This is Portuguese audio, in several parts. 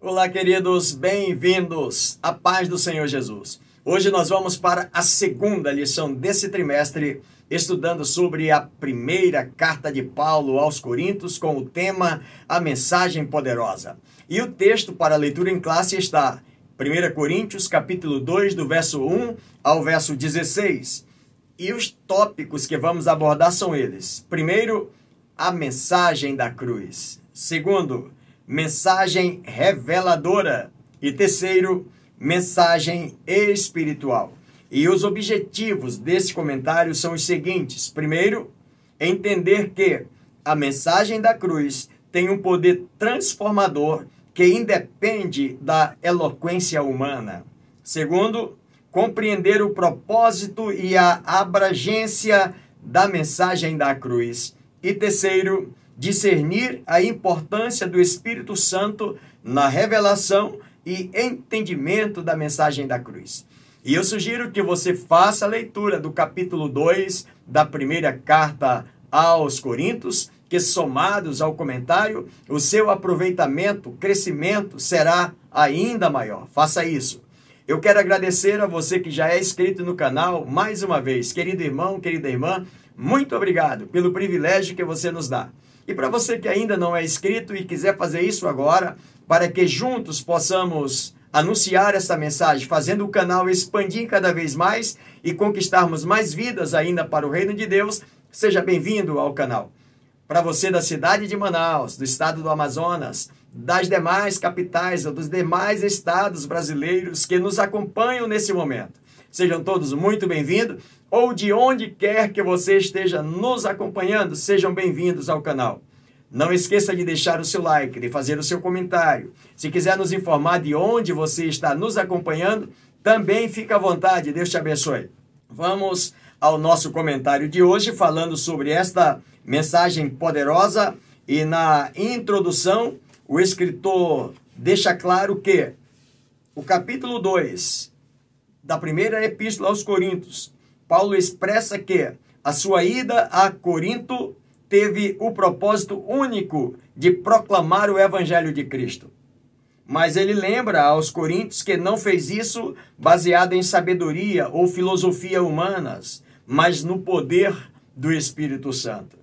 Olá, queridos, bem-vindos à paz do Senhor Jesus. Hoje nós vamos para a segunda lição desse trimestre, estudando sobre a primeira carta de Paulo aos Coríntios, com o tema A Mensagem Poderosa. E o texto para a leitura em classe está 1 Coríntios, capítulo 2, do verso 1 ao verso 16. E os tópicos que vamos abordar são eles. Primeiro, a mensagem da cruz. Segundo, mensagem reveladora. E terceiro, mensagem espiritual. E os objetivos desse comentário são os seguintes. Primeiro, entender que a mensagem da cruz tem um poder transformador que independe da eloquência humana. Segundo, compreender o propósito e a abrangência da mensagem da cruz. E terceiro, discernir a importância do Espírito Santo na revelação e entendimento da mensagem da cruz. E eu sugiro que você faça a leitura do capítulo 2 da primeira carta aos Coríntios, que somados ao comentário, o seu aproveitamento, crescimento será ainda maior. Faça isso. Eu quero agradecer a você que já é inscrito no canal, mais uma vez. Querido irmão, querida irmã, muito obrigado pelo privilégio que você nos dá. E para você que ainda não é inscrito e quiser fazer isso agora, para que juntos possamos anunciar essa mensagem, fazendo o canal expandir cada vez mais e conquistarmos mais vidas ainda para o reino de Deus, seja bem-vindo ao canal. Para você da cidade de Manaus, do estado do Amazonas, das demais capitais ou dos demais estados brasileiros que nos acompanham nesse momento, sejam todos muito bem-vindos, ou de onde quer que você esteja nos acompanhando, sejam bem-vindos ao canal. Não esqueça de deixar o seu like, de fazer o seu comentário. Se quiser nos informar de onde você está nos acompanhando, também fica à vontade, Deus te abençoe. Vamos ao nosso comentário de hoje, falando sobre esta mensagem poderosa, e na introdução, o escritor deixa claro que o capítulo 2 da primeira epístola aos Coríntios, Paulo expressa que a sua ida a Corinto teve o propósito único de proclamar o evangelho de Cristo. Mas ele lembra aos coríntios que não fez isso baseado em sabedoria ou filosofia humanas, mas no poder do Espírito Santo.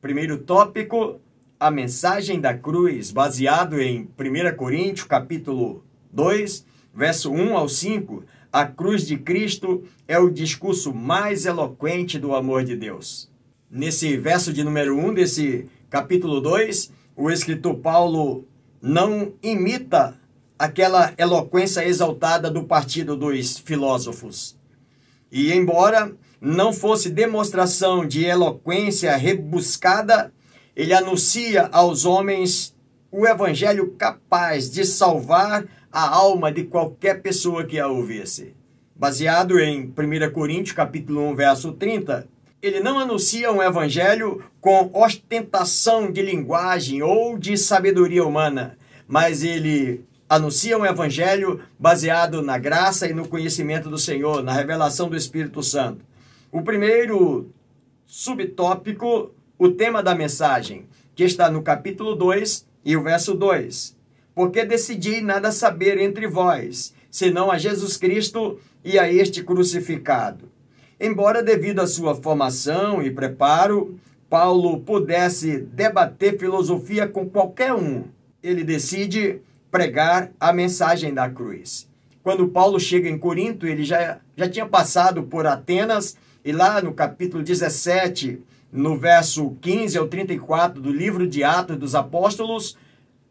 Primeiro tópico, a mensagem da cruz, baseado em 1 Coríntios, capítulo 2, verso 1 ao 5, a cruz de Cristo é o discurso mais eloquente do amor de Deus. Nesse verso de número 1 desse capítulo 2, o escritor Paulo não imita aquela eloquência exaltada do partido dos filósofos. E embora não fosse demonstração de eloquência rebuscada, ele anuncia aos homens o evangelho capaz de salvar a alma de qualquer pessoa que a ouvisse. Baseado em 1 Coríntios, capítulo 1, verso 30, ele não anuncia um evangelho com ostentação de linguagem ou de sabedoria humana, mas ele anuncia um evangelho baseado na graça e no conhecimento do Senhor, na revelação do Espírito Santo. O primeiro subtópico, o tema da mensagem, que está no capítulo 2 e o verso 2. Porque decidi nada saber entre vós, senão a Jesus Cristo e a este crucificado. Embora devido à sua formação e preparo, Paulo pudesse debater filosofia com qualquer um, ele decide pregar a mensagem da cruz. Quando Paulo chega em Corinto, ele já tinha passado por Atenas, e lá no capítulo 17, no verso 15 ao 34 do livro de Atos dos Apóstolos,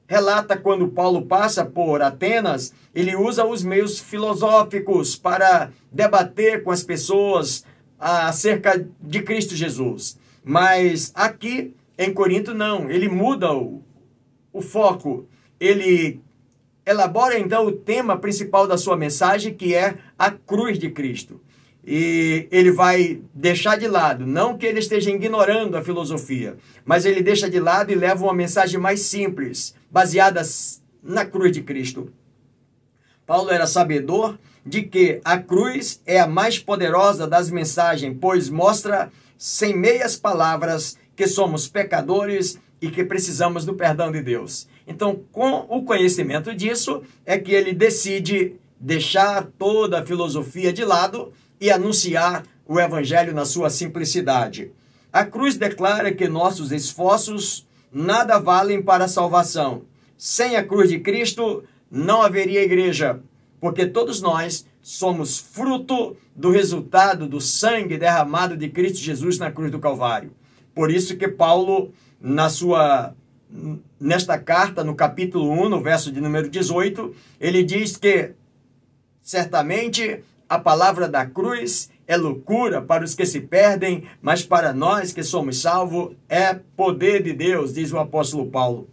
relata quando Paulo passa por Atenas, ele usa os meios filosóficos para debater com as pessoas acerca de Cristo Jesus. Mas aqui em Corinto não, ele muda o foco, ele elabora então o tema principal da sua mensagem, que é a cruz de Cristo. E ele vai deixar de lado, não que ele esteja ignorando a filosofia, mas ele deixa de lado e leva uma mensagem mais simples, baseada na cruz de Cristo. Paulo era sabedor de que a cruz é a mais poderosa das mensagens, pois mostra sem meias palavras que somos pecadores e que precisamos do perdão de Deus. Então, com o conhecimento disso, é que ele decide deixar toda a filosofia de lado e anunciar o evangelho na sua simplicidade. A cruz declara que nossos esforços nada valem para a salvação. Sem a cruz de Cristo, não haveria igreja, porque todos nós somos fruto do resultado do sangue derramado de Cristo Jesus na cruz do Calvário. Por isso que Paulo, nesta carta, no capítulo 1, no verso de número 18, ele diz que, certamente, a palavra da cruz é loucura para os que se perdem, mas para nós que somos salvos é poder de Deus, diz o apóstolo Paulo.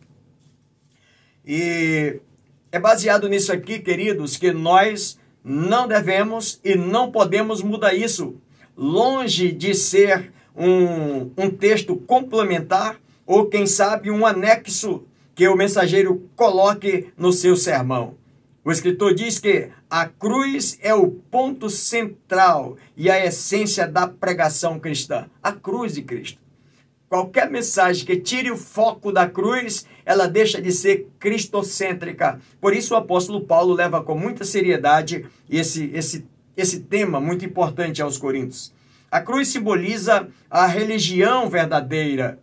E é baseado nisso aqui, queridos, que nós não devemos e não podemos mudar isso. Longe de ser um texto complementar ou, quem sabe, um anexo que o mensageiro coloque no seu sermão. O escritor diz que a cruz é o ponto central e a essência da pregação cristã. A cruz de Cristo. Qualquer mensagem que tire o foco da cruz, ela deixa de ser cristocêntrica. Por isso o apóstolo Paulo leva com muita seriedade esse tema muito importante aos Coríntios. A cruz simboliza a religião verdadeira.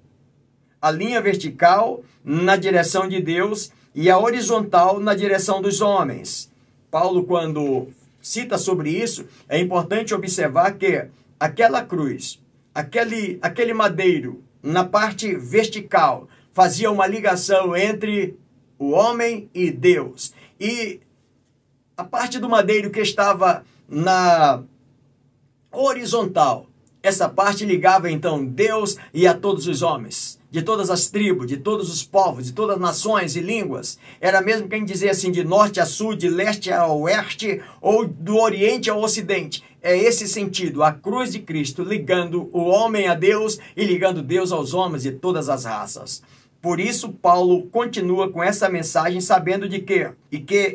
A linha vertical na direção de Deus e a horizontal na direção dos homens. Paulo, quando cita sobre isso, é importante observar que aquela cruz, aquele madeiro, na parte vertical, fazia uma ligação entre o homem e Deus. E a parte do madeiro que estava na horizontal, essa parte ligava então Deus e a todos os homens, de todas as tribos, de todos os povos, de todas as nações e línguas. Era mesmo quem dizia assim, de norte a sul, de leste a oeste, ou do oriente ao ocidente. É esse sentido, a cruz de Cristo ligando o homem a Deus e ligando Deus aos homens de todas as raças. Por isso, Paulo continua com essa mensagem, sabendo de que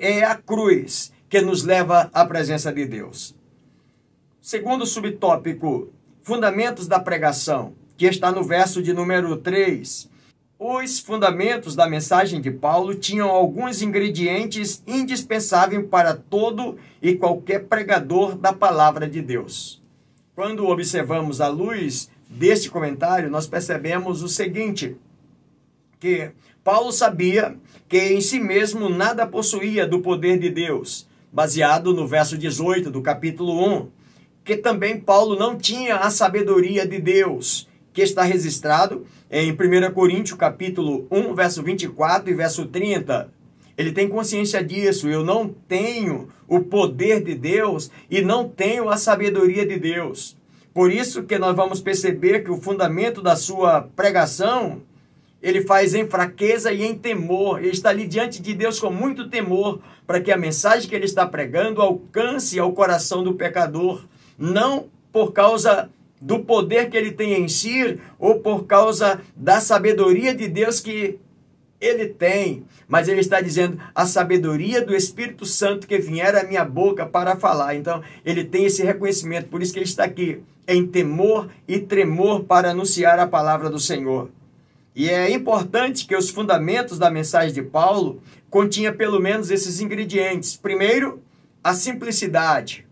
é a cruz que nos leva à presença de Deus. Segundo subtópico, fundamentos da pregação, que está no verso de número 3. Os fundamentos da mensagem de Paulo tinham alguns ingredientes indispensáveis para todo e qualquer pregador da palavra de Deus. Quando observamos à luz deste comentário, nós percebemos o seguinte, que Paulo sabia que em si mesmo nada possuía do poder de Deus, baseado no verso 18 do capítulo 1, que também Paulo não tinha a sabedoria de Deus, que está registrado em 1 Coríntios capítulo 1, verso 24 e verso 30. Ele tem consciência disso. Eu não tenho o poder de Deus e não tenho a sabedoria de Deus. Por isso que nós vamos perceber que o fundamento da sua pregação, ele faz em fraqueza e em temor. Ele está ali diante de Deus com muito temor, para que a mensagem que ele está pregando alcance ao coração do pecador, não por causa do poder que ele tem em si, ou por causa da sabedoria de Deus que ele tem, mas ele está dizendo a sabedoria do Espírito Santo que vier à minha boca para falar. Então, ele tem esse reconhecimento, por isso que ele está aqui, em temor e tremor para anunciar a palavra do Senhor. E é importante que os fundamentos da mensagem de Paulo continha pelo menos esses ingredientes. Primeiro, a simplicidade.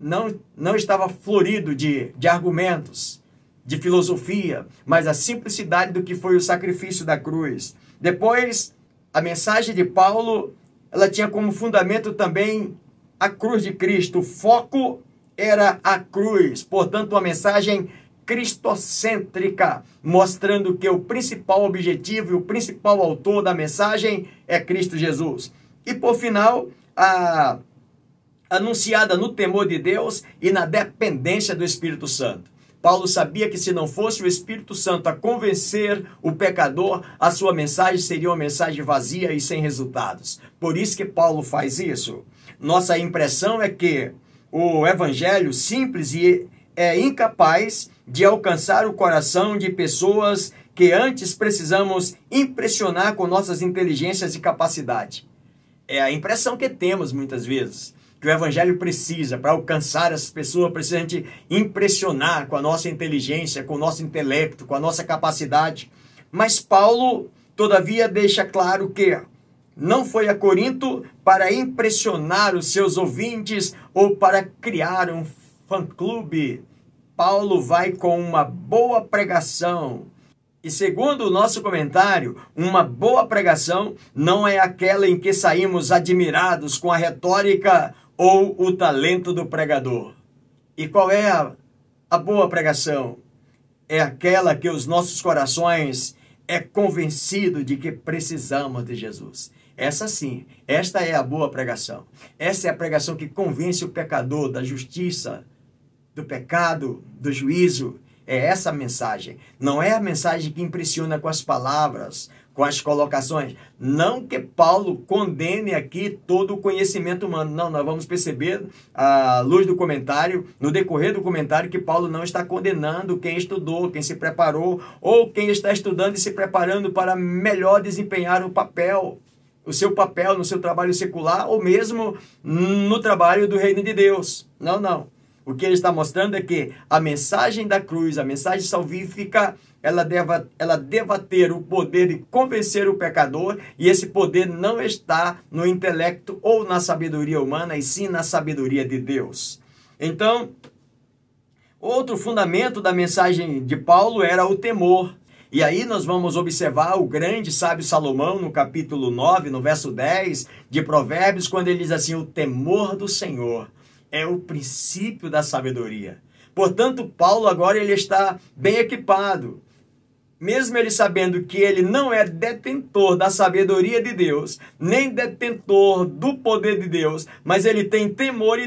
Não estava florido de argumentos, de filosofia, mas a simplicidade do que foi o sacrifício da cruz. Depois, a mensagem de Paulo, ela tinha como fundamento também a cruz de Cristo. O foco era a cruz, portanto, uma mensagem cristocêntrica, mostrando que o principal objetivo e o principal autor da mensagem é Cristo Jesus. E, por final, anunciada no temor de Deus e na dependência do Espírito Santo. Paulo sabia que se não fosse o Espírito Santo a convencer o pecador, a sua mensagem seria uma mensagem vazia e sem resultados. Por isso que Paulo faz isso. Nossa impressão é que o evangelho simples é incapaz de alcançar o coração de pessoas que antes precisamos impressionar com nossas inteligências e capacidade. É a impressão que temos muitas vezes. Que o evangelho precisa, para alcançar as pessoas, precisa a gente impressionar com a nossa inteligência, com o nosso intelecto, com a nossa capacidade. Mas Paulo Todavia, deixa claro que não foi a Corinto para impressionar os seus ouvintes ou para criar um fã-clube. Paulo vai com uma boa pregação. E segundo o nosso comentário, uma boa pregação não é aquela em que saímos admirados com a retórica ou o talento do pregador. E qual é a boa pregação? É aquela que os nossos corações é convencido de que precisamos de Jesus. Essa sim, esta é a boa pregação. Essa é a pregação que convence o pecador da justiça, do pecado, do juízo. É essa a mensagem. Não é a mensagem que impressiona com as palavras, com as colocações. Não que Paulo condene aqui todo o conhecimento humano. Não, nós vamos perceber à luz do comentário, no decorrer do comentário, que Paulo não está condenando quem estudou, quem se preparou, ou quem está estudando e se preparando para melhor desempenhar o seu papel no seu trabalho secular, ou mesmo no trabalho do reino de Deus. Não, não. O que ele está mostrando é que a mensagem da cruz, a mensagem salvífica, ela deva ter o poder de convencer o pecador, e esse poder não está no intelecto ou na sabedoria humana, e sim na sabedoria de Deus. Então, outro fundamento da mensagem de Paulo era o temor. E aí nós vamos observar o grande sábio Salomão no capítulo 9, no verso 10 de Provérbios, quando ele diz assim: o temor do Senhor é o princípio da sabedoria. Portanto, Paulo agora ele está bem equipado. Mesmo ele sabendo que ele não é detentor da sabedoria de Deus, nem detentor do poder de Deus, mas ele tem temor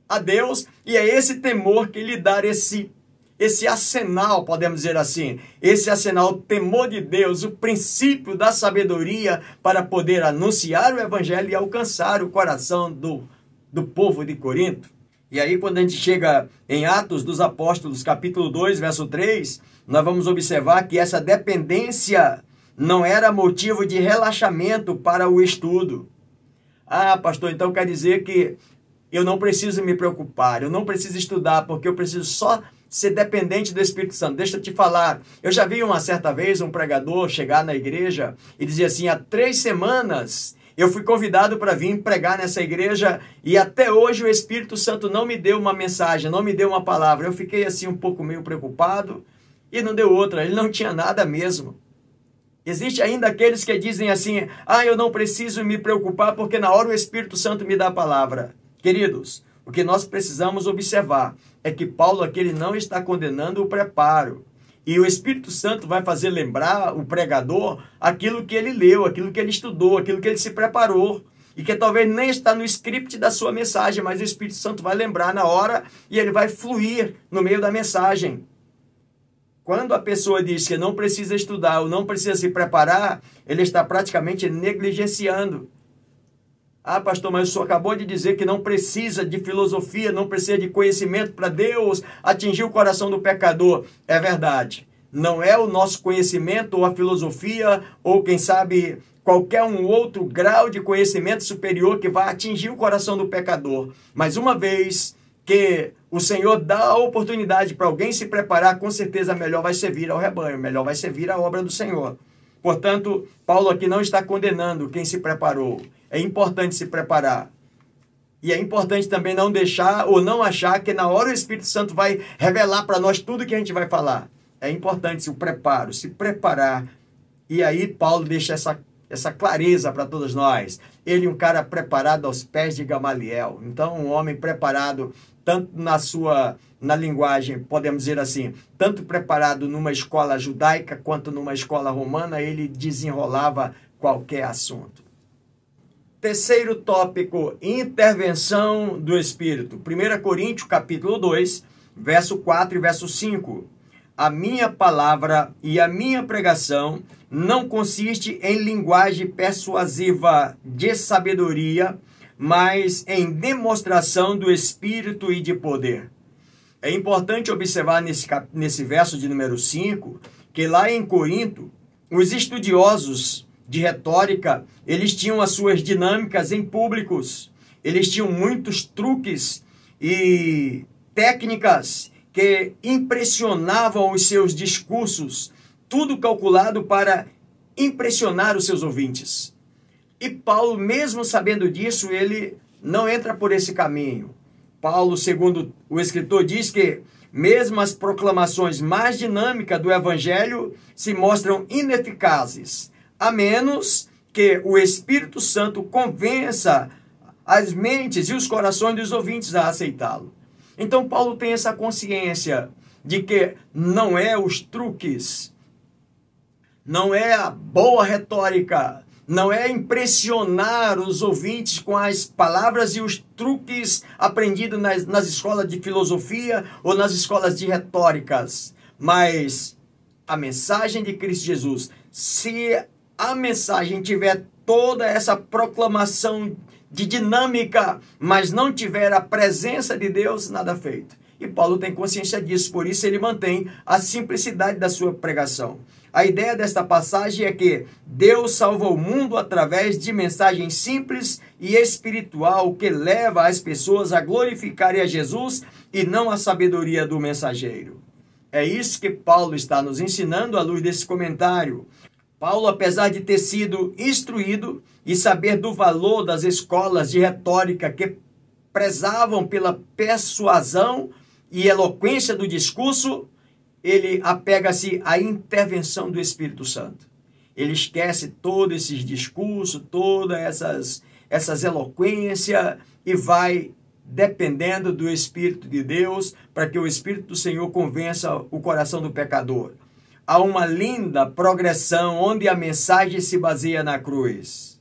a Deus, e é esse temor que lhe dá esse arsenal, podemos dizer assim, esse arsenal, o temor de Deus, o princípio da sabedoria para poder anunciar o evangelho e alcançar o coração do povo de Corinto. E aí, quando a gente chega em Atos dos Apóstolos, capítulo 2, verso 3, nós vamos observar que essa dependência não era motivo de relaxamento para o estudo. Ah, pastor, então quer dizer que eu não preciso me preocupar, eu não preciso estudar, porque eu preciso só ser dependente do Espírito Santo. Deixa eu te falar, eu já vi uma certa vez um pregador chegar na igreja e dizer assim: há 3 semanas eu fui convidado para vir pregar nessa igreja e até hoje o Espírito Santo não me deu uma mensagem, não me deu uma palavra. Eu fiquei assim um pouco meio preocupado e não deu outra, ele não tinha nada mesmo. Existe ainda aqueles que dizem assim: ah, eu não preciso me preocupar porque na hora o Espírito Santo me dá a palavra. Queridos, o que nós precisamos observar é que Paulo aqui ele não está condenando o preparo. E o Espírito Santo vai fazer lembrar o pregador aquilo que ele leu, aquilo que ele estudou, aquilo que ele se preparou. E que talvez nem está no script da sua mensagem, mas o Espírito Santo vai lembrar na hora e ele vai fluir no meio da mensagem. Quando a pessoa diz que não precisa estudar ou não precisa se preparar, ele está praticamente negligenciando. Ah, pastor, mas o senhor acabou de dizer que não precisa de filosofia, não precisa de conhecimento para Deus atingir o coração do pecador. É verdade. Não é o nosso conhecimento ou a filosofia ou, quem sabe, qualquer um outro grau de conhecimento superior que vai atingir o coração do pecador. Mas uma vez que o Senhor dá a oportunidade para alguém se preparar, com certeza melhor vai servir ao rebanho, melhor vai servir à obra do Senhor. Portanto, Paulo aqui não está condenando quem se preparou. É importante se preparar. E é importante também não deixar ou não achar que na hora o Espírito Santo vai revelar para nós tudo que a gente vai falar. É importante o preparo, se preparar. E aí Paulo deixa essa clareza para todos nós. Ele é um cara preparado aos pés de Gamaliel. Então, um homem preparado tanto na linguagem, podemos dizer assim, tanto preparado numa escola judaica quanto numa escola romana, ele desenrolava qualquer assunto. Terceiro tópico, intervenção do Espírito. 1 Coríntios, capítulo 2, verso 4 e verso 5. A minha palavra e a minha pregação não consiste em linguagem persuasiva de sabedoria, mas em demonstração do Espírito e de poder. É importante observar nesse verso de número 5, que lá em Corinto, os estudiosos de retórica, eles tinham as suas dinâmicas em públicos, eles tinham muitos truques e técnicas que impressionavam os seus discursos, tudo calculado para impressionar os seus ouvintes. E Paulo, mesmo sabendo disso, ele não entra por esse caminho. Paulo, segundo o escritor, diz que mesmo as proclamações mais dinâmicas do evangelho se mostram ineficazes, a menos que o Espírito Santo convença as mentes e os corações dos ouvintes a aceitá-lo. Então Paulo tem essa consciência de que não é os truques, não é a boa retórica, não é impressionar os ouvintes com as palavras e os truques aprendidos nas escolas de filosofia ou nas escolas de retóricas, mas a mensagem de Cristo Jesus. Se a mensagem tiver toda essa proclamação de dinâmica, mas não tiver a presença de Deus, nada feito. E Paulo tem consciência disso, por isso ele mantém a simplicidade da sua pregação. A ideia desta passagem é que Deus salva o mundo através de mensagem simples e espiritual que leva as pessoas a glorificarem a Jesus e não a sabedoria do mensageiro. É isso que Paulo está nos ensinando à luz desse comentário. Paulo, apesar de ter sido instruído e saber do valor das escolas de retórica que prezavam pela persuasão e eloquência do discurso, ele apega-se à intervenção do Espírito Santo. Ele esquece todos esses discursos, todas essas eloquências e vai dependendo do Espírito de Deus para que o Espírito do Senhor convença o coração do pecador. Há uma linda progressão onde a mensagem se baseia na cruz,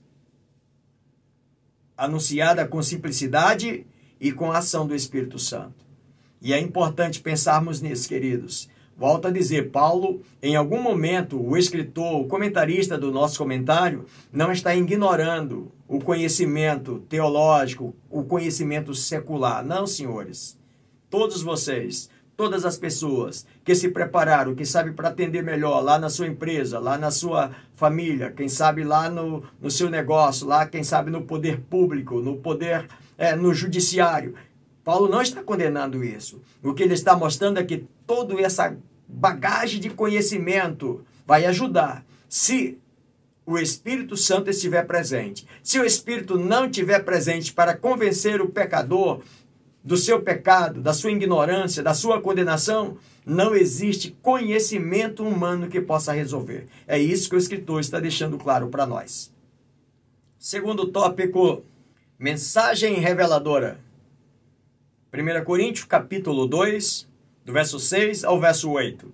anunciada com simplicidade e com a ação do Espírito Santo. E é importante pensarmos nisso, queridos. Volto a dizer, Paulo, em algum momento, o escritor, o comentarista do nosso comentário, não está ignorando o conhecimento teológico, o conhecimento secular. Não, senhores. Todos vocês, todas as pessoas que se prepararam, que sabem para atender melhor lá na sua empresa, lá na sua família, quem sabe lá no seu negócio, lá quem sabe no poder público, no poder, no judiciário. Paulo não está condenando isso. O que ele está mostrando é que toda essa bagagem de conhecimento vai ajudar se o Espírito Santo estiver presente. Se o Espírito não estiver presente para convencer o pecador do seu pecado, da sua ignorância, da sua condenação, não existe conhecimento humano que possa resolver. É isso que o escritor está deixando claro para nós. Segundo tópico, mensagem reveladora. 1 Coríntios, capítulo 2, do verso 6 ao verso 8.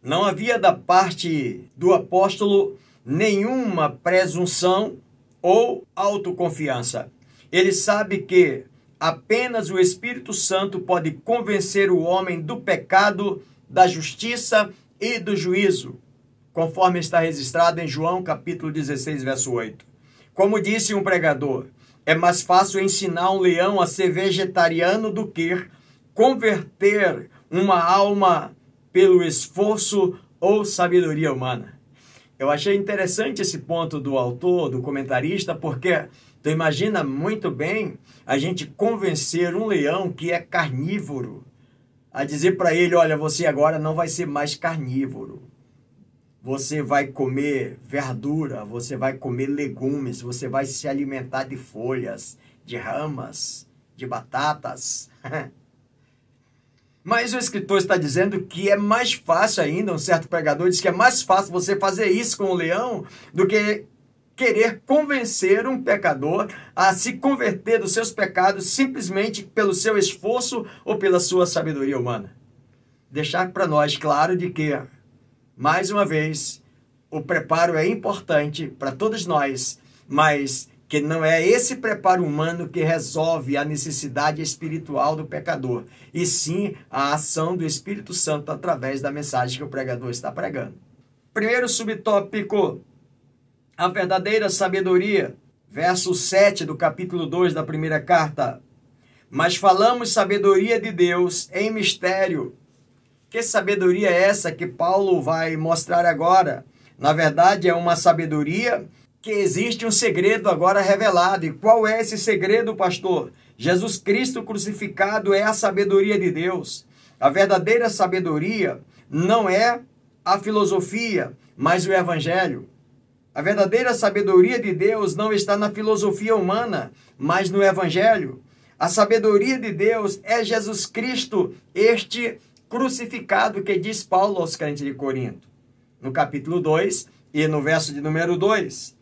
Não havia da parte do apóstolo nenhuma presunção ou autoconfiança. Ele sabe que apenas o Espírito Santo pode convencer o homem do pecado, da justiça e do juízo, conforme está registrado em João, capítulo 16, verso 8. Como disse um pregador, é mais fácil ensinar um leão a ser vegetariano do que converter uma alma pelo esforço ou sabedoria humana. Eu achei interessante esse ponto do autor, do comentarista, porque tu imagina muito bem a gente convencer um leão que é carnívoro a dizer para ele, olha, você agora não vai ser mais carnívoro. Você vai comer verdura, você vai comer legumes, você vai se alimentar de folhas, de ramas, de batatas. Mas o escritor está dizendo que é mais fácil ainda, um certo pregador diz que é mais fácil você fazer isso com o leão do que querer convencer um pecador a se converter dos seus pecados simplesmente pelo seu esforço ou pela sua sabedoria humana. Deixar para nós claro de que, mais uma vez, o preparo é importante para todos nós, mas que não é esse preparo humano que resolve a necessidade espiritual do pecador, e sim a ação do Espírito Santo através da mensagem que o pregador está pregando. Primeiro subtópico, a verdadeira sabedoria, verso 7 do capítulo 2 da primeira carta. Mas falamos sabedoria de Deus em mistério. Que sabedoria é essa que Paulo vai mostrar agora? Na verdade, é uma sabedoria que existe um segredo agora revelado. E qual é esse segredo, pastor? Jesus Cristo crucificado é a sabedoria de Deus. A verdadeira sabedoria não é a filosofia, mas o Evangelho. A verdadeira sabedoria de Deus não está na filosofia humana, mas no Evangelho. A sabedoria de Deus é Jesus Cristo, este crucificado, que diz Paulo aos crentes de Corinto. No capítulo 2 e no verso de número 2,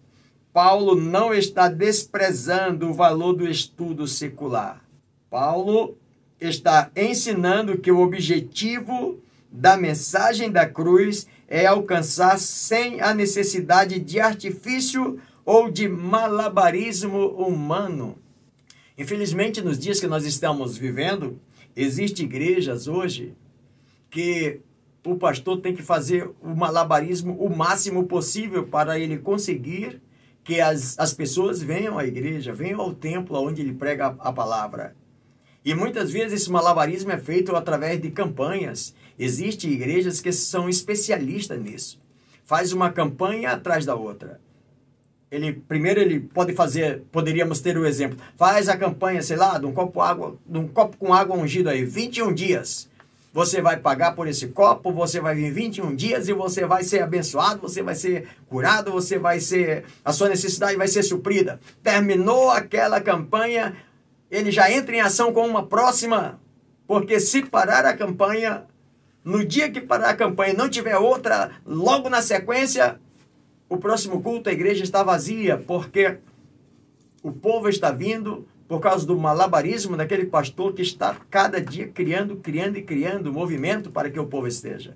Paulo não está desprezando o valor do estudo secular. Paulo está ensinando que o objetivo da mensagem da cruz é alcançar sem a necessidade de artifício ou de malabarismo humano. Infelizmente, nos dias que nós estamos vivendo, existem igrejas hoje que o pastor tem que fazer o malabarismo o máximo possível para ele conseguir que as pessoas venham à igreja, venham ao templo onde ele prega a palavra. E muitas vezes esse malabarismo é feito através de campanhas. Existem igrejas que especialistas nisso. Faz uma campanha atrás da outra. Primeiro ele pode fazer, poderíamos ter o exemplo, faz a campanha, sei lá, de um copo com água ungida aí, 21 dias. Você vai pagar por esse copo, você vai vir 21 dias e você vai ser abençoado, você vai ser curado, a sua necessidade vai ser suprida. Terminou aquela campanha, ele já entra em ação com uma próxima, porque se parar a campanha, no dia que parar a campanha e não tiver outra, logo na sequência, o próximo culto, a igreja está vazia, porque o povo está vindo por causa do malabarismo daquele pastor que está cada dia criando movimento para que o povo esteja.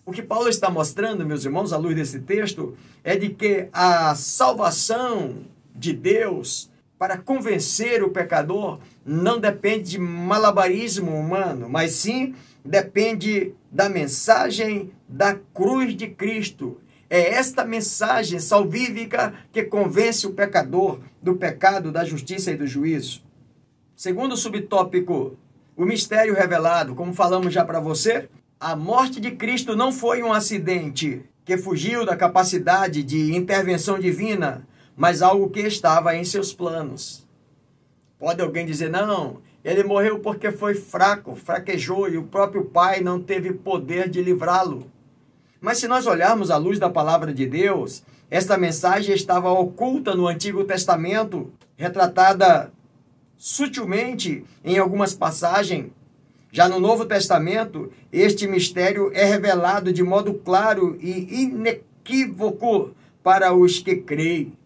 O que Paulo está mostrando, meus irmãos, à luz desse texto, é de que a salvação de Deus para convencer o pecador não depende de malabarismo humano, mas sim depende da mensagem da cruz de Cristo. É esta mensagem salvífica que convence o pecador do pecado, da justiça e do juízo. Segundo subtópico, o mistério revelado, como falamos já para você, a morte de Cristo não foi um acidente que fugiu da capacidade de intervenção divina, mas algo que estava em seus planos. Pode alguém dizer, não, ele morreu porque foi fraco, fraquejou e o próprio Pai não teve poder de livrá-lo. Mas se nós olharmos à luz da palavra de Deus, esta mensagem estava oculta no Antigo Testamento, retratada sutilmente em algumas passagens. Já no Novo Testamento, este mistério é revelado de modo claro e inequívoco para os que creem.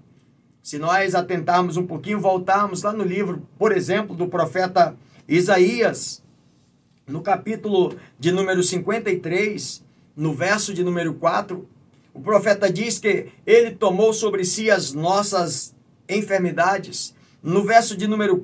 Se nós atentarmos um pouquinho, voltarmos lá no livro, por exemplo, do profeta Isaías, no capítulo de número 53, no verso de número 4, o profeta diz que ele tomou sobre si as nossas enfermidades. No verso de número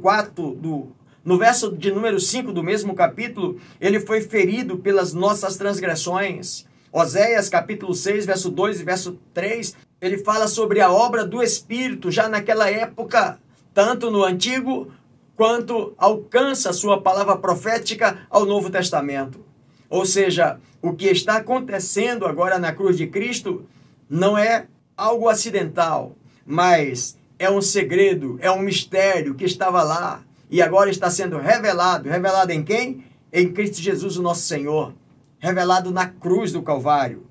5 do mesmo capítulo, ele foi ferido pelas nossas transgressões. Oséias, capítulo 6, verso 2 e verso 3, ele fala sobre a obra do Espírito, já naquela época, tanto no Antigo, quanto alcança a sua palavra profética ao Novo Testamento. Ou seja, o que está acontecendo agora na cruz de Cristo não é algo acidental, mas é um segredo, é um mistério que estava lá e agora está sendo revelado. Revelado em quem? Em Cristo Jesus, o nosso Senhor. Revelado na cruz do Calvário.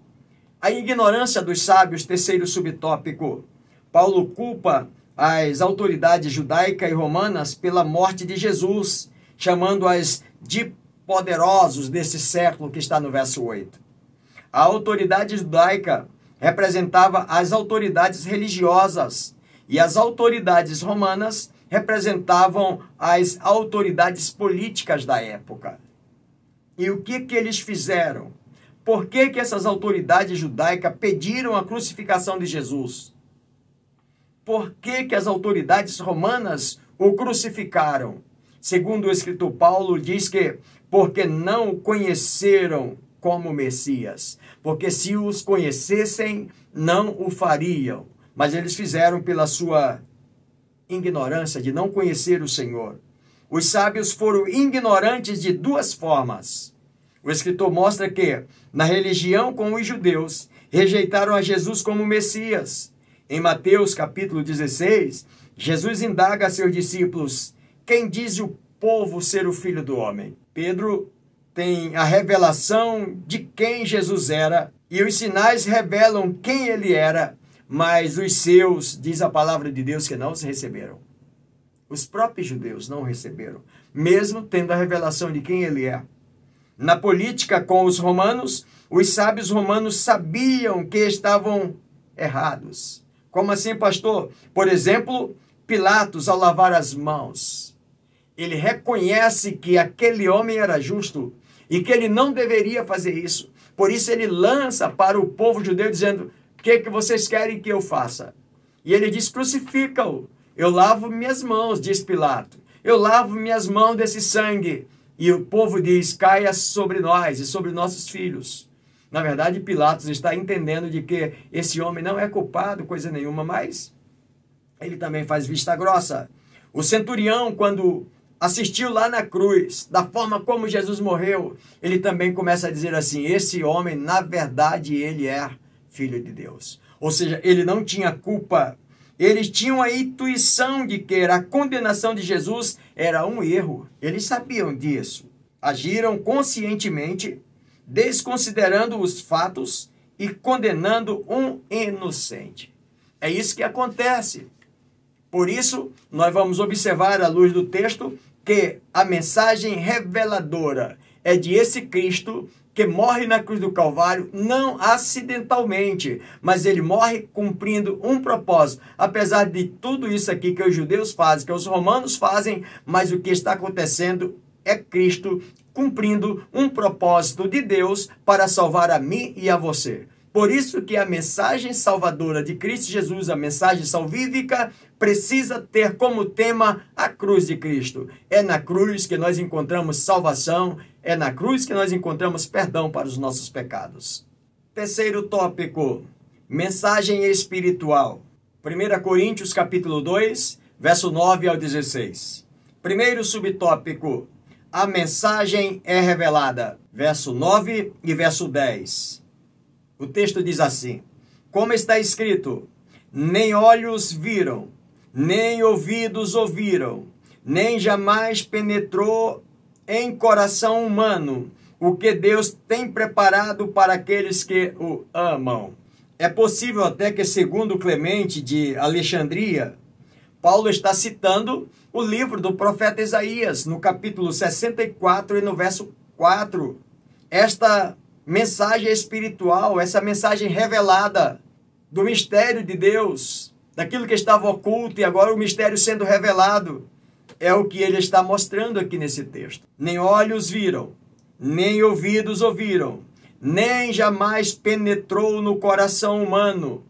A ignorância dos sábios, terceiro subtópico. Paulo culpa as autoridades judaica e romanas pela morte de Jesus, chamando-as de poderosos desse século, que está no verso 8. A autoridade judaica representava as autoridades religiosas e as autoridades romanas representavam as autoridades políticas da época. E o que eles fizeram? Por que essas autoridades judaicas pediram a crucificação de Jesus? Por que as autoridades romanas o crucificaram? Segundo o escritor Paulo, diz que porque não o conheceram como Messias. Porque se os conhecessem, não o fariam. Mas eles fizeram pela sua ignorância de não conhecer o Senhor. Os sábios foram ignorantes de duas formas. O escritor mostra que, na religião com os judeus, rejeitaram a Jesus como Messias. Em Mateus capítulo 16, Jesus indaga a seus discípulos, quem diz o povo ser o Filho do Homem? Pedro tem a revelação de quem Jesus era, e os sinais revelam quem ele era, mas os seus, diz a palavra de Deus, que não os receberam. Os próprios judeus não o receberam, mesmo tendo a revelação de quem ele é. Na política com os romanos, os sábios romanos sabiam que estavam errados. Como assim, pastor? Por exemplo, Pilatos, ao lavar as mãos, ele reconhece que aquele homem era justo e que ele não deveria fazer isso. Por isso ele lança para o povo judeu dizendo: o que vocês querem que eu faça? E ele diz: crucifica-o. Eu lavo minhas mãos, diz Pilato. Eu lavo minhas mãos desse sangue. E o povo diz: caia sobre nós e sobre nossos filhos. Na verdade, Pilatos está entendendo de que esse homem não é culpado, coisa nenhuma, mas ele também faz vista grossa. O centurião, quando assistiu lá na cruz, da forma como Jesus morreu, ele também começa a dizer assim: esse homem, na verdade, ele é filho de Deus. Ou seja, ele não tinha culpa. Eles tinham a intuição de que a condenação de Jesus era um erro. Eles sabiam disso. Agiram conscientemente, desconsiderando os fatos e condenando um inocente. É isso que acontece. Por isso, nós vamos observar à luz do texto que a mensagem reveladora é de esse Cristo que morre na cruz do Calvário, não acidentalmente, mas ele morre cumprindo um propósito. Apesar de tudo isso aqui que os judeus fazem, que os romanos fazem, mas o que está acontecendo é Cristo cumprindo um propósito de Deus para salvar a mim e a você. Por isso que a mensagem salvadora de Cristo Jesus, a mensagem salvífica, precisa ter como tema a cruz de Cristo. É na cruz que nós encontramos salvação, é na cruz que nós encontramos perdão para os nossos pecados. Terceiro tópico, mensagem espiritual. 1 Coríntios capítulo 2, verso 9 ao 16. Primeiro subtópico, a mensagem é revelada. Verso 9 e verso 10. O texto diz assim: como está escrito, nem olhos viram, nem ouvidos ouviram, nem jamais penetrou em coração humano o que Deus tem preparado para aqueles que o amam. É possível até que, segundo Clemente de Alexandria, Paulo está citando o livro do profeta Isaías, no capítulo 64 e no verso 4. Esta mensagem espiritual, essa mensagem revelada do mistério de Deus, daquilo que estava oculto e agora o mistério sendo revelado, é o que ele está mostrando aqui nesse texto. Nem olhos viram, nem ouvidos ouviram, nem jamais penetrou no coração humano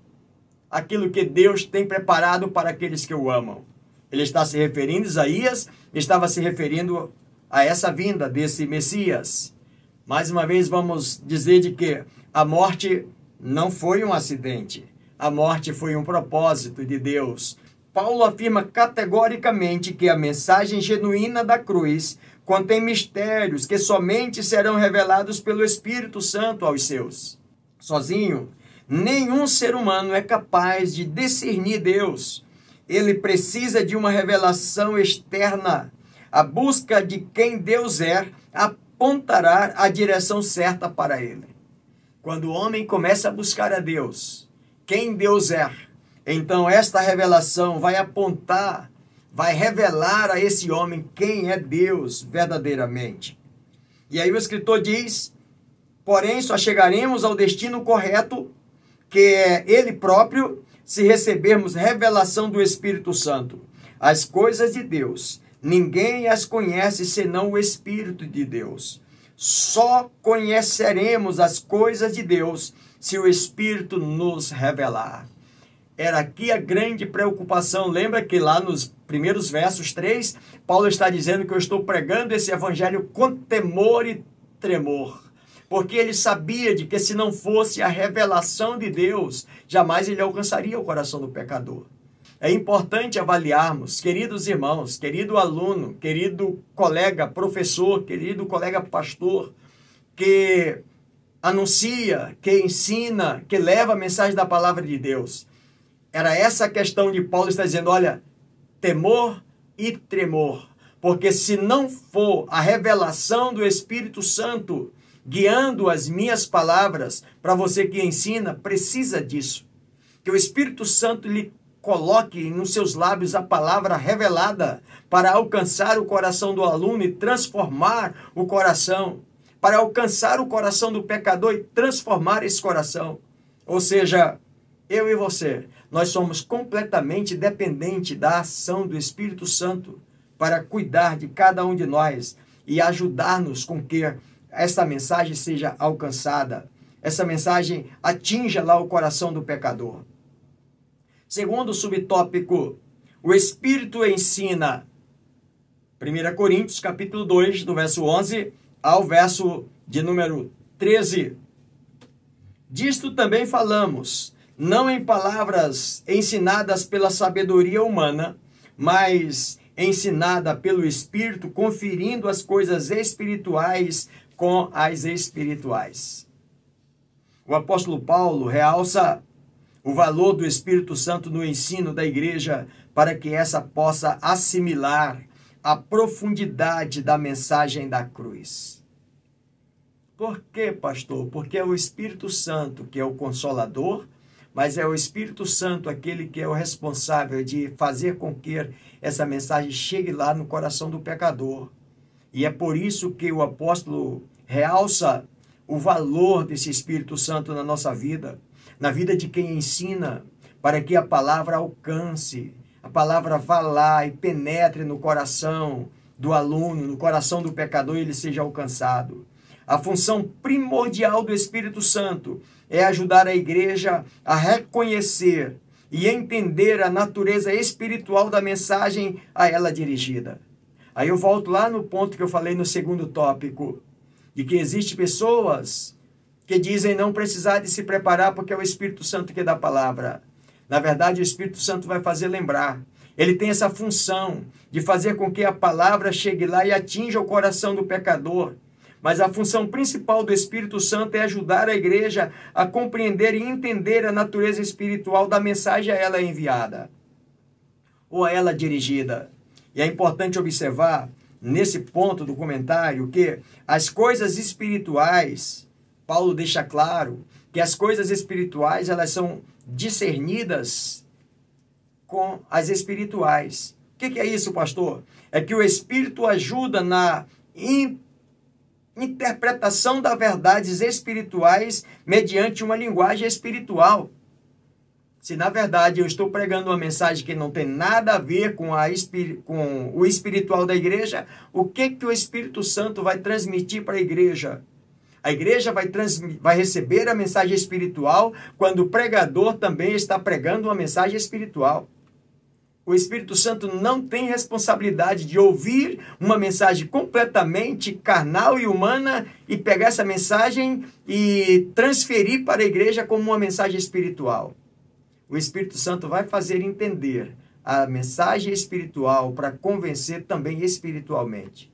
aquilo que Deus tem preparado para aqueles que o amam. Ele está se referindo, Isaías estava se referindo a essa vinda desse Messias. Mais uma vez vamos dizer de que a morte não foi um acidente. A morte foi um propósito de Deus. Paulo afirma categoricamente que a mensagem genuína da cruz contém mistérios que somente serão revelados pelo Espírito Santo aos seus. Sozinho, nenhum ser humano é capaz de discernir Deus. Ele precisa de uma revelação externa. A busca de quem Deus é apontará a direção certa para ele. Quando o homem começa a buscar a Deus, quem Deus é, então esta revelação vai apontar, vai revelar a esse homem quem é Deus verdadeiramente. E aí o escritor diz: porém só chegaremos ao destino correto, que é ele próprio, se recebermos revelação do Espírito Santo. As coisas de Deus, ninguém as conhece senão o Espírito de Deus. Só conheceremos as coisas de Deus se o Espírito nos revelar. Era aqui a grande preocupação. Lembra que lá nos primeiros versos 3, Paulo está dizendo que eu estou pregando esse evangelho com temor e tremor. Porque ele sabia de que se não fosse a revelação de Deus, jamais ele alcançaria o coração do pecador. É importante avaliarmos, queridos irmãos, querido aluno, querido colega professor, querido colega pastor, que anuncia, que ensina, que leva a mensagem da palavra de Deus. Era essa a questão de Paulo estar dizendo: olha, temor e tremor. Porque se não for a revelação do Espírito Santo guiando as minhas palavras, para você que ensina, precisa disso. que o Espírito Santo lhe coloque nos seus lábios a palavra revelada para alcançar o coração do aluno e transformar o coração, para alcançar o coração do pecador e transformar esse coração. Ou seja, eu e você, nós somos completamente dependentes da ação do Espírito Santo para cuidar de cada um de nós e ajudar-nos com que essa mensagem seja alcançada, essa mensagem atinja lá o coração do pecador. Segundo subtópico, o Espírito ensina. 1 Coríntios, capítulo 2, do verso 11 ao verso de número 13. Disto também falamos, não em palavras ensinadas pela sabedoria humana, mas ensinada pelo Espírito, conferindo as coisas espirituais com as espirituais. O apóstolo Paulo realça o valor do Espírito Santo no ensino da igreja para que essa possa assimilar a profundidade da mensagem da cruz. Por quê, pastor? Porque é o Espírito Santo que é o consolador, mas é o Espírito Santo aquele que é o responsável de fazer com que essa mensagem chegue lá no coração do pecador. E é por isso que o apóstolo realça o valor desse Espírito Santo na nossa vida, na vida de quem ensina, para que a palavra alcance, a palavra vá lá e penetre no coração do aluno, no coração do pecador e ele seja alcançado. A função primordial do Espírito Santo é ajudar a igreja a reconhecer e entender a natureza espiritual da mensagem a ela dirigida. Aí eu volto lá no ponto que eu falei no segundo tópico, de que existem pessoas que dizem não precisar de se preparar porque é o Espírito Santo que dá a palavra. Na verdade, o Espírito Santo vai fazer lembrar. Ele tem essa função de fazer com que a palavra chegue lá e atinja o coração do pecador. Mas a função principal do Espírito Santo é ajudar a igreja a compreender e entender a natureza espiritual da mensagem a ela enviada, ou a ela dirigida. E é importante observar, nesse ponto do comentário, que as coisas espirituais, Paulo deixa claro que as coisas espirituais elas são discernidas com as espirituais. O que é isso, pastor? É que o Espírito ajuda na interpretação das verdades espirituais mediante uma linguagem espiritual. Se na verdade eu estou pregando uma mensagem que não tem nada a ver com o espiritual da igreja, o que o Espírito Santo vai transmitir para a igreja? A igreja vai receber a mensagem espiritual quando o pregador também está pregando uma mensagem espiritual. O Espírito Santo não tem responsabilidade de ouvir uma mensagem completamente carnal e humana e pegar essa mensagem e transferir para a igreja como uma mensagem espiritual. O Espírito Santo vai fazer entender a mensagem espiritual para convencer também espiritualmente.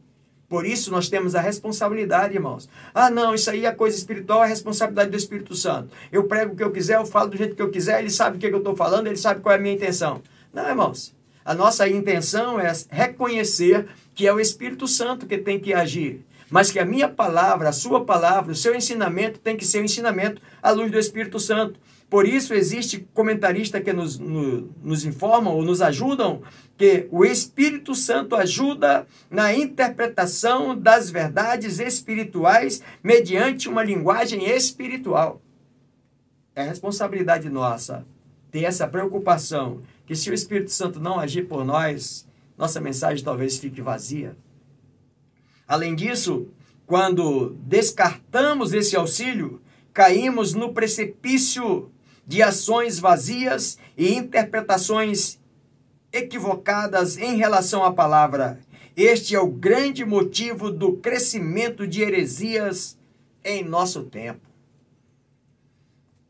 Por isso nós temos a responsabilidade, irmãos. Ah, não, isso aí é coisa espiritual, é a responsabilidade do Espírito Santo. Eu prego o que eu quiser, eu falo do jeito que eu quiser, ele sabe o que eu estou falando, ele sabe qual é a minha intenção. Não, irmãos. A nossa intenção é reconhecer que é o Espírito Santo que tem que agir. Mas que a minha palavra, a sua palavra, o seu ensinamento tem que ser um ensinamento à luz do Espírito Santo. Por isso existe comentaristas que nos informam ou nos ajudam que o Espírito Santo ajuda na interpretação das verdades espirituais mediante uma linguagem espiritual. É responsabilidade nossa ter essa preocupação que se o Espírito Santo não agir por nós, nossa mensagem talvez fique vazia. Além disso, quando descartamos esse auxílio, caímos no precipício de ações vazias e interpretações equivocadas em relação à palavra. Este é o grande motivo do crescimento de heresias em nosso tempo.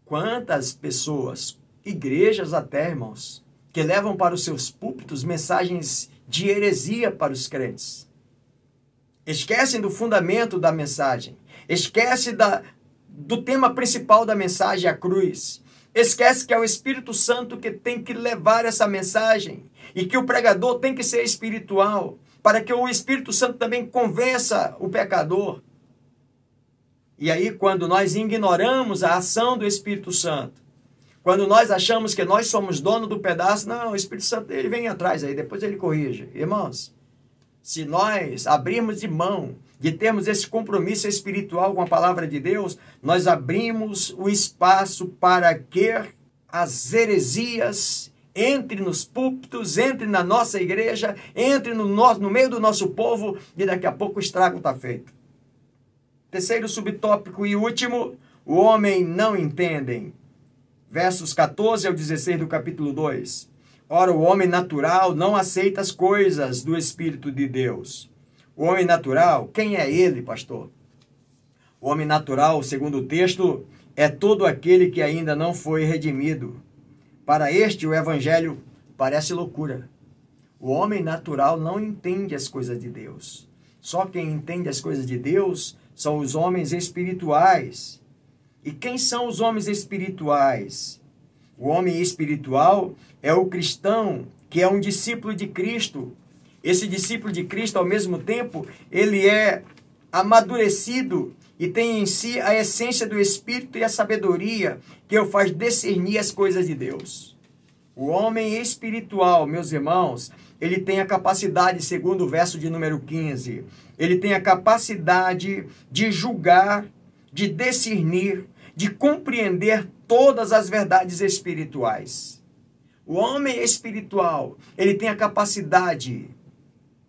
Quantas pessoas, igrejas até, irmãos, que levam para os seus púlpitos mensagens de heresia para os crentes. Esquecem do fundamento da mensagem. Esquecem do tema principal da mensagem, a cruz. Esquece que é o Espírito Santo que tem que levar essa mensagem e que o pregador tem que ser espiritual para que o Espírito Santo também convença o pecador. E aí, quando nós ignoramos a ação do Espírito Santo, Quando nós achamos que nós somos dono do pedaço, não, o Espírito Santo ele vem atrás aí, depois ele corrige. Irmãos, se nós abrirmos de mão de termos esse compromisso espiritual com a palavra de Deus, nós abrimos o espaço para que as heresias entre nos púlpitos, entre na nossa igreja, entre no meio do nosso povo, e daqui a pouco o estrago está feito. Terceiro subtópico e último, o homem não entendem. Versos 14 ao 16 do capítulo 2. Ora, o homem natural não aceita as coisas do Espírito de Deus. O homem natural, quem é ele, pastor? O homem natural, segundo o texto, é todo aquele que ainda não foi redimido. Para este, o evangelho parece loucura. O homem natural não entende as coisas de Deus. Só quem entende as coisas de Deus são os homens espirituais. E quem são os homens espirituais? O homem espiritual é o cristão que é um discípulo de Cristo. Esse discípulo de Cristo, ao mesmo tempo, ele é amadurecido e tem em si a essência do Espírito e a sabedoria que o faz discernir as coisas de Deus. O homem espiritual, meus irmãos, ele tem a capacidade, segundo o verso de número 15, ele tem a capacidade de julgar, de discernir, de compreender todas as verdades espirituais. O homem espiritual, ele tem a capacidade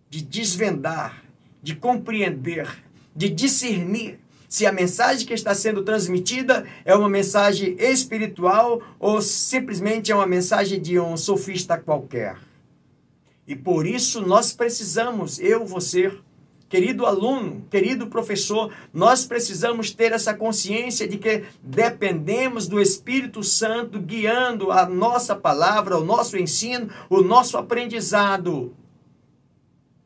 de desvendar, de compreender, de discernir se a mensagem que está sendo transmitida é uma mensagem espiritual ou simplesmente é uma mensagem de um sofista qualquer. E por isso nós precisamos, você, querido aluno, querido professor, nós precisamos ter essa consciência de que dependemos do Espírito Santo guiando a nossa palavra, o nosso ensino, o nosso aprendizado.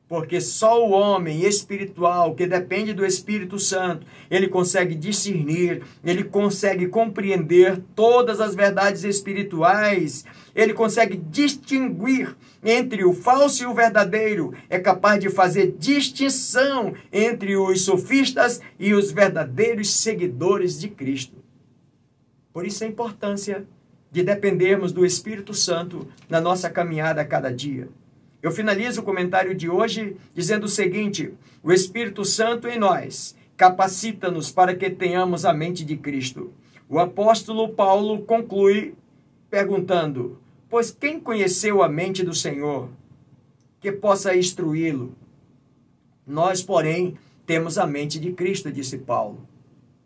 Porque só o homem espiritual, que depende do Espírito Santo, ele consegue discernir, ele consegue compreender todas as verdades espirituais, ele consegue distinguir entre o falso e o verdadeiro, é capaz de fazer distinção entre os sofistas e os verdadeiros seguidores de Cristo. Por isso a importância de dependermos do Espírito Santo na nossa caminhada a cada dia. Eu finalizo o comentário de hoje dizendo o seguinte: o Espírito Santo em nós capacita-nos para que tenhamos a mente de Cristo. O apóstolo Paulo conclui perguntando: pois quem conheceu a mente do Senhor que possa instruí-lo? Nós, porém, temos a mente de Cristo, disse Paulo.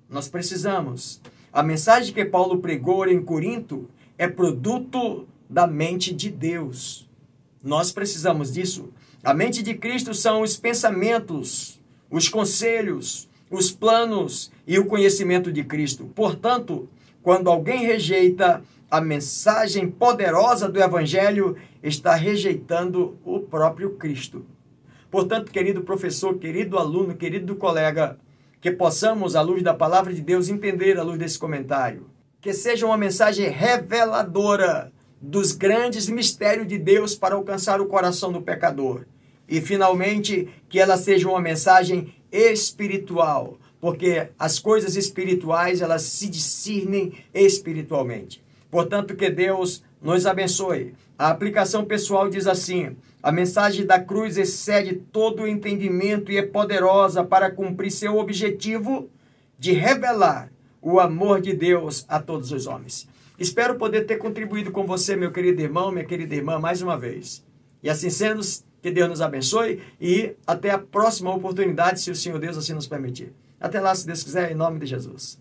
Nós precisamos. A mensagem que Paulo pregou em Corinto é produto da mente de Deus. Nós precisamos disso. A mente de Cristo são os pensamentos, os conselhos, os planos e o conhecimento de Cristo. Portanto, quando alguém rejeita a mensagem poderosa do Evangelho, está rejeitando o próprio Cristo. Portanto, querido professor, querido aluno, querido colega, que possamos, à luz da palavra de Deus, entender à luz desse comentário. Que seja uma mensagem reveladora dos grandes mistérios de Deus para alcançar o coração do pecador. E, finalmente, que ela seja uma mensagem espiritual, porque as coisas espirituais, elas se discernem espiritualmente. Portanto, que Deus nos abençoe. A aplicação pessoal diz assim: a mensagem da cruz excede todo o entendimento e é poderosa para cumprir seu objetivo de revelar o amor de Deus a todos os homens. Espero poder ter contribuído com você, meu querido irmão, minha querida irmã, mais uma vez. E assim sendo, que Deus nos abençoe e até a próxima oportunidade, se o Senhor Deus assim nos permitir. Até lá, se Deus quiser, em nome de Jesus.